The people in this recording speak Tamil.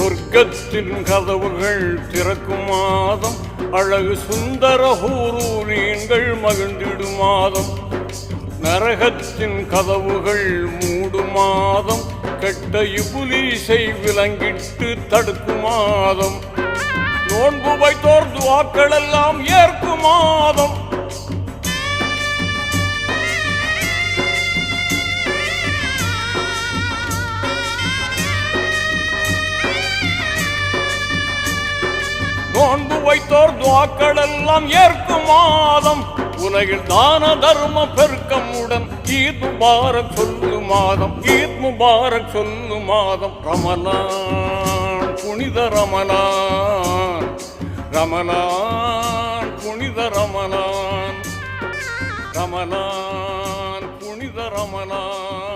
சொர்க்கத்தின் கதவுகள் திறக்கும் மாதம், அழகு சுந்தர ஹூரூரீன்கள் மகிழ்ந்திடும் மாதம். நரகத்தின் கதவுகள் மூடும் மாதம், கெட்ட இபுலீசை விலங்கிட்டு தடுக்கும் மாதம். நோன்பு வைத்தோர் துஆக்கள் எல்லாம் ஏற்கும் மாதம். நோன்பு வைத்தோர் துஆக்கள் எல்லாம் ஏற்கும் மாதம். உலகில் தான தர்ம பெருக்கமுடன் ஈத் முபாரக் சொல்லும் மாதம், ஈத் முபாரக் சொல்லும் மாதம். ரமலான் புனித ரமலான், ரமலான் புனித ரமலான், ரமலான் புனித ரமலான்.